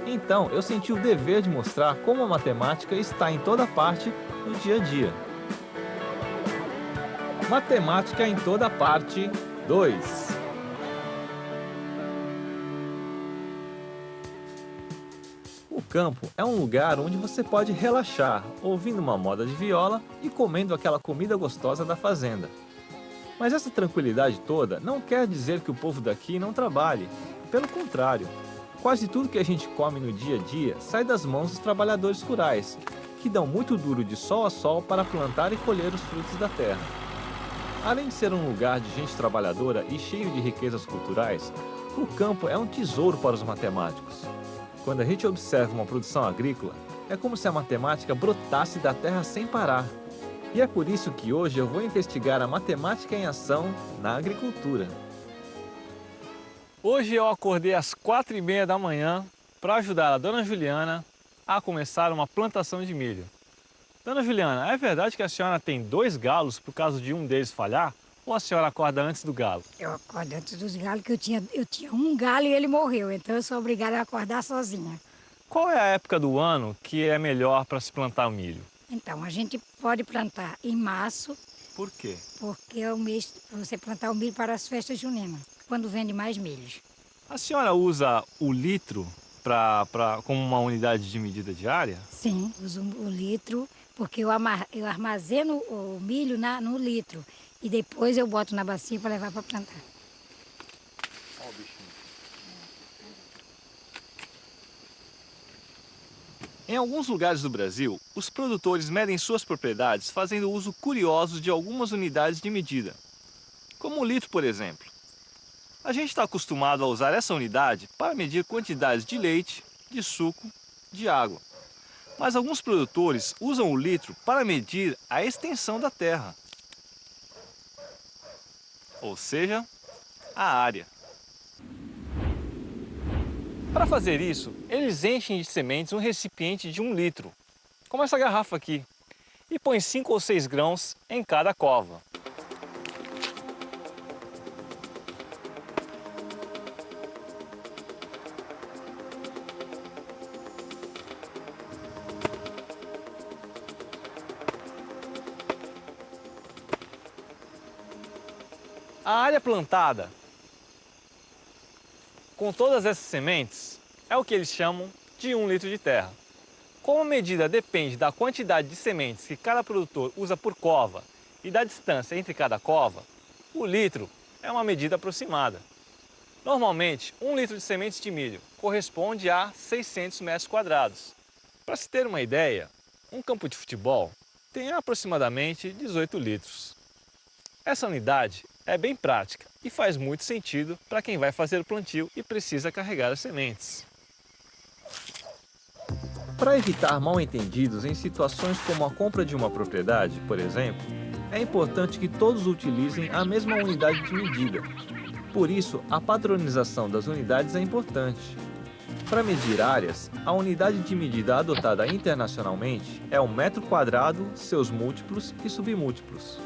Então, eu senti o dever de mostrar como a matemática está em toda parte no dia a dia. Matemática em toda parte 2. O campo é um lugar onde você pode relaxar, ouvindo uma moda de viola e comendo aquela comida gostosa da fazenda. Mas essa tranquilidade toda não quer dizer que o povo daqui não trabalhe. Pelo contrário, quase tudo que a gente come no dia a dia sai das mãos dos trabalhadores rurais, que dão muito duro de sol a sol para plantar e colher os frutos da terra. Além de ser um lugar de gente trabalhadora e cheio de riquezas culturais, o campo é um tesouro para os matemáticos. Quando a gente observa uma produção agrícola, é como se a matemática brotasse da terra sem parar. E é por isso que hoje eu vou investigar a matemática em ação na agricultura. Hoje eu acordei às 4h30 da manhã para ajudar a Dona Juliana a começar uma plantação de milho. Dona Juliana, é verdade que a senhora tem 2 galos por causa de um deles falhar? Ou a senhora acorda antes do galo? Eu acordo antes dos galos, que eu tinha um galo e ele morreu, então eu sou obrigada a acordar sozinha. Qual é a época do ano que é melhor para se plantar o milho? Então, a gente pode plantar em março, Por quê? porque é o mês para você plantar o milho para as festas juninas, quando vende mais milhos. A senhora usa o litro como uma unidade de medida diária? Sim, uso o litro, porque eu armazeno o milho no litro e depois eu boto na bacia para levar para plantar. Em alguns lugares do Brasil, os produtores medem suas propriedades fazendo uso curioso de algumas unidades de medida, como o litro, por exemplo. A gente está acostumado a usar essa unidade para medir quantidades de leite, de suco, de água. Mas alguns produtores usam o litro para medir a extensão da terra, ou seja, a área. Para fazer isso, eles enchem de sementes um recipiente de 1 litro, como essa garrafa aqui, e põem 5 ou 6 grãos em cada cova. A área plantada com todas essas sementes é o que eles chamam de 1 litro de terra. Como a medida depende da quantidade de sementes que cada produtor usa por cova e da distância entre cada cova, o litro é uma medida aproximada. Normalmente, 1 litro de sementes de milho corresponde a 600 metros quadrados. Para se ter uma ideia, um campo de futebol tem aproximadamente 18 litros. Essa unidade é bem prática e faz muito sentido para quem vai fazer o plantio e precisa carregar as sementes. Para evitar mal-entendidos em situações como a compra de uma propriedade, por exemplo, é importante que todos utilizem a mesma unidade de medida. Por isso, a padronização das unidades é importante. Para medir áreas, a unidade de medida adotada internacionalmente é o metro quadrado, seus múltiplos e submúltiplos.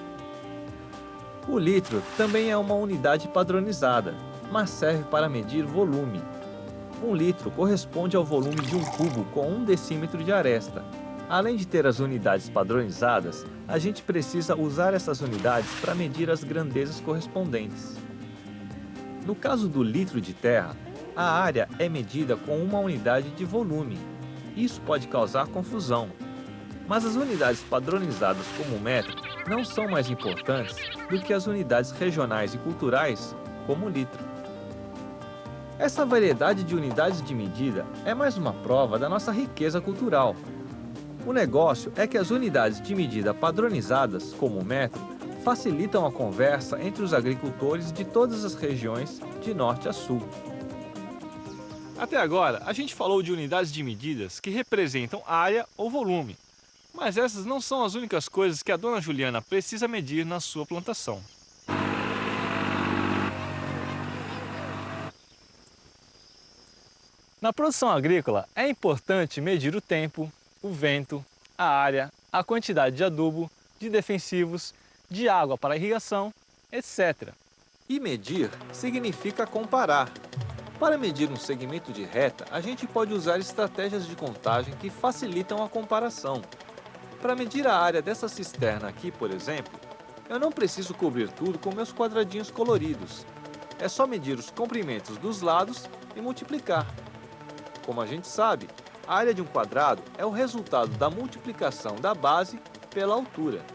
O litro também é uma unidade padronizada, mas serve para medir volume. 1 litro corresponde ao volume de um cubo com 1 decímetro de aresta. Além de ter as unidades padronizadas, a gente precisa usar essas unidades para medir as grandezas correspondentes. No caso do litro de terra, a área é medida com uma unidade de volume. Isso pode causar confusão. Mas as unidades padronizadas como o metro não são mais importantes do que as unidades regionais e culturais, como o litro. Essa variedade de unidades de medida é mais uma prova da nossa riqueza cultural. O negócio é que as unidades de medida padronizadas, como o metro, facilitam a conversa entre os agricultores de todas as regiões, de norte a sul. Até agora, a gente falou de unidades de medidas que representam área ou volume. Mas essas não são as únicas coisas que a Dona Juliana precisa medir na sua plantação. Na produção agrícola, é importante medir o tempo, o vento, a área, a quantidade de adubo, de defensivos, de água para irrigação, etc. E medir significa comparar. Para medir um segmento de reta, a gente pode usar estratégias de contagem que facilitam a comparação. Para medir a área dessa cisterna aqui, por exemplo, eu não preciso cobrir tudo com meus quadradinhos coloridos. É só medir os comprimentos dos lados e multiplicar. Como a gente sabe, a área de um quadrado é o resultado da multiplicação da base pela altura.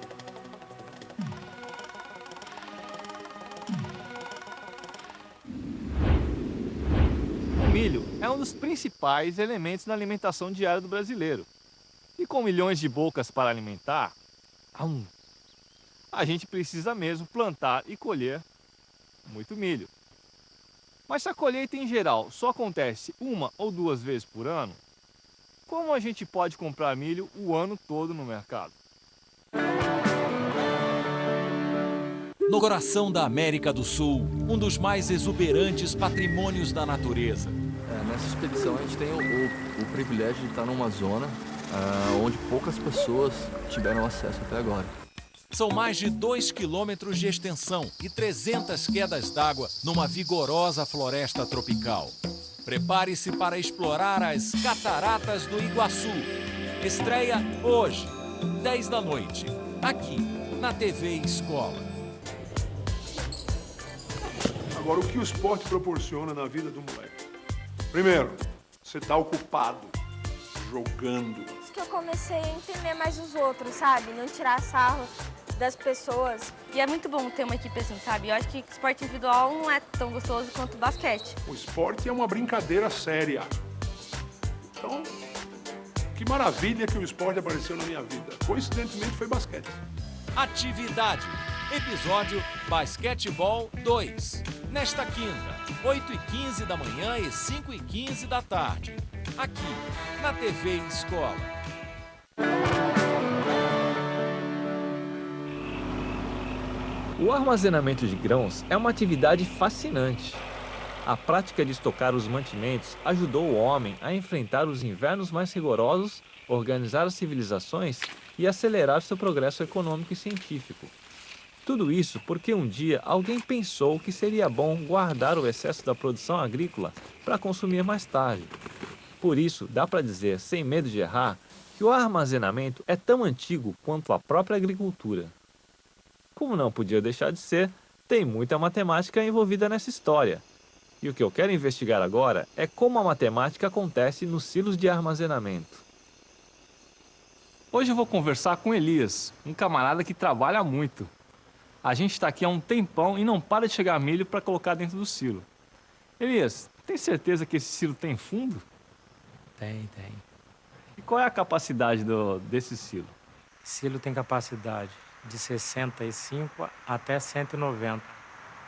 O milho é um dos principais elementos na alimentação diária do brasileiro. E com milhões de bocas para alimentar, a gente precisa mesmo plantar e colher muito milho. Mas se a colheita em geral só acontece 1 ou 2 vezes por ano, como a gente pode comprar milho o ano todo no mercado? No coração da América do Sul, um dos mais exuberantes patrimônios da natureza. Nessa expedição a gente tem o privilégio de estar numa zona onde poucas pessoas tiveram acesso até agora. São mais de 2 quilômetros de extensão e 300 quedas d'água numa vigorosa floresta tropical. Prepare-se para explorar as Cataratas do Iguaçu. Estreia hoje, 10 da noite, aqui na TV Escola. Agora, o que o esporte proporciona na vida do moleque? Primeiro, você está ocupado, jogando. Isso que eu comecei a entender mais os outros, sabe? Não tirar sarro das pessoas. E é muito bom ter uma equipe assim, sabe? Eu acho que esporte individual não é tão gostoso quanto basquete. O esporte é uma brincadeira séria. Então, que maravilha que o esporte apareceu na minha vida. Coincidentemente, foi basquete. Atividade. Episódio Basquetebol 2. Nesta quinta, 8h15 da manhã e 5h15 da tarde. Aqui, na TV Escola. O armazenamento de grãos é uma atividade fascinante. A prática de estocar os mantimentos ajudou o homem a enfrentar os invernos mais rigorosos, organizar as civilizações e acelerar seu progresso econômico e científico. Tudo isso porque um dia alguém pensou que seria bom guardar o excesso da produção agrícola para consumir mais tarde. Por isso, dá para dizer, sem medo de errar, que o armazenamento é tão antigo quanto a própria agricultura. Como não podia deixar de ser, tem muita matemática envolvida nessa história. E o que eu quero investigar agora é como a matemática acontece nos silos de armazenamento. Hoje eu vou conversar com Elias, um camarada que trabalha muito. A gente está aqui há um tempão e não para de chegar milho para colocar dentro do silo. Elias, tem certeza que esse silo tem fundo? Tem. E qual é a capacidade desse silo? Silo tem capacidade de 65 até 190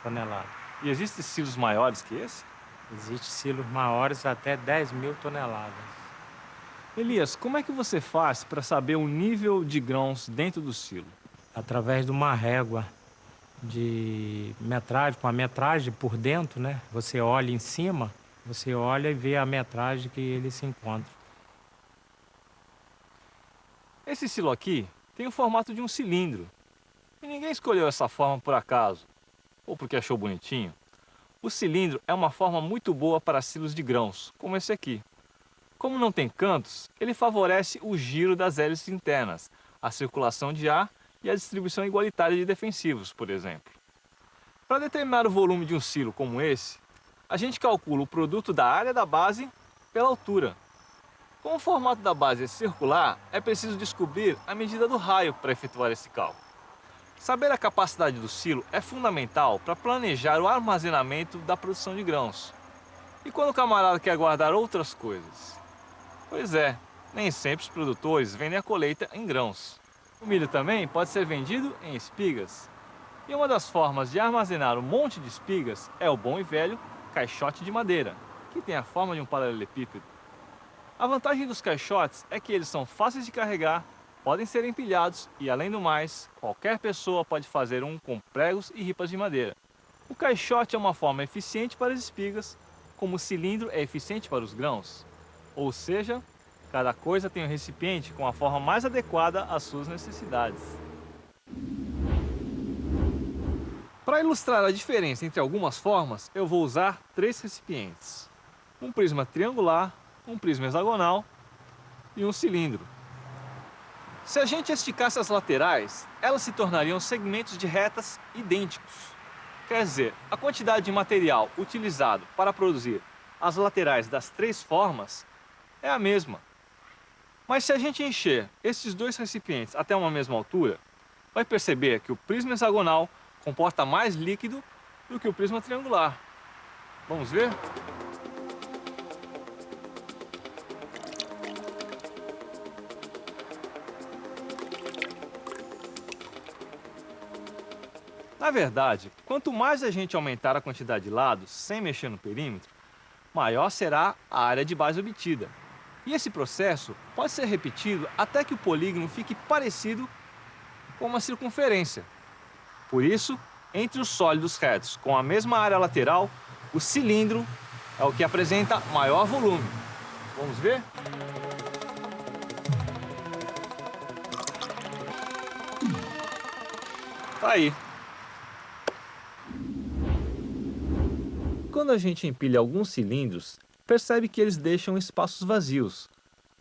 toneladas. E existem silos maiores que esse? Existem silos maiores até 10.000 toneladas. Elias, como é que você faz para saber o nível de grãos dentro do silo? Através de uma régua de metragem, com a metragem por dentro, né? Você olha em cima, você olha e vê a metragem que ele se encontra. Esse silo aqui tem o formato de um cilindro. E ninguém escolheu essa forma por acaso, ou porque achou bonitinho. O cilindro é uma forma muito boa para silos de grãos, como esse aqui. Como não tem cantos, ele favorece o giro das hélices internas, a circulação de ar e a distribuição igualitária de defensivos, por exemplo. Para determinar o volume de um silo como esse, a gente calcula o produto da área da base pela altura. Como o formato da base é circular, é preciso descobrir a medida do raio para efetuar esse cálculo. Saber a capacidade do silo é fundamental para planejar o armazenamento da produção de grãos. E quando o camarada quer guardar outras coisas? Pois é, nem sempre os produtores vendem a colheita em grãos. O milho também pode ser vendido em espigas. E uma das formas de armazenar um monte de espigas é o bom e velho caixote de madeira, que tem a forma de um paralelepípedo. A vantagem dos caixotes é que eles são fáceis de carregar, podem ser empilhados e, além do mais, qualquer pessoa pode fazer um com pregos e ripas de madeira. O caixote é uma forma eficiente para as espigas, como o cilindro é eficiente para os grãos. Ou seja, cada coisa tem um recipiente com a forma mais adequada às suas necessidades. Para ilustrar a diferença entre algumas formas, eu vou usar 3 recipientes. um prisma triangular, um prisma hexagonal e um cilindro. Se a gente esticasse as laterais, elas se tornariam segmentos de retas idênticos. Quer dizer, a quantidade de material utilizado para produzir as laterais das três formas é a mesma. Mas se a gente encher esses dois recipientes até uma mesma altura, vai perceber que o prisma hexagonal comporta mais líquido do que o prisma triangular. Vamos ver? Na verdade, quanto mais a gente aumentar a quantidade de lados sem mexer no perímetro, maior será a área de base obtida. E esse processo pode ser repetido até que o polígono fique parecido com uma circunferência. Por isso, entre os sólidos retos com a mesma área lateral, o cilindro é o que apresenta maior volume. Vamos ver? Tá aí. Quando a gente empilha alguns cilindros, percebe que eles deixam espaços vazios,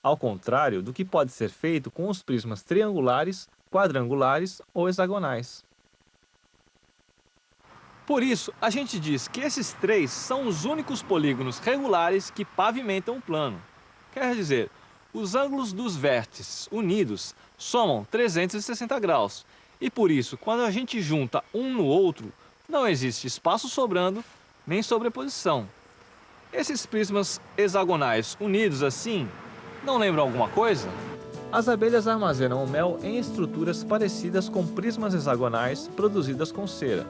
ao contrário do que pode ser feito com os prismas triangulares, quadrangulares ou hexagonais. Por isso, a gente diz que esses três são os únicos polígonos regulares que pavimentam o plano. Quer dizer, os ângulos dos vértices unidos somam 360 graus. E por isso, quando a gente junta um no outro, não existe espaço sobrando nem sobreposição. Esses prismas hexagonais unidos assim, não lembram alguma coisa? As abelhas armazenam o mel em estruturas parecidas com prismas hexagonais produzidas com cera.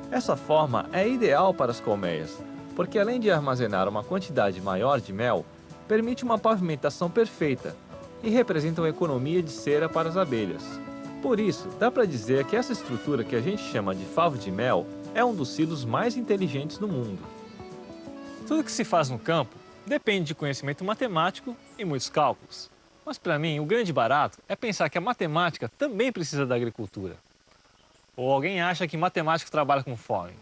Essa forma é ideal para as colmeias, porque além de armazenar uma quantidade maior de mel, permite uma pavimentação perfeita e representa uma economia de cera para as abelhas. Por isso, dá para dizer que essa estrutura que a gente chama de favo de mel é um dos silos mais inteligentes do mundo. Tudo que se faz no campo depende de conhecimento matemático e muitos cálculos. Mas para mim, o grande barato é pensar que a matemática também precisa da agricultura. Ou alguém acha que matemático trabalha com fome?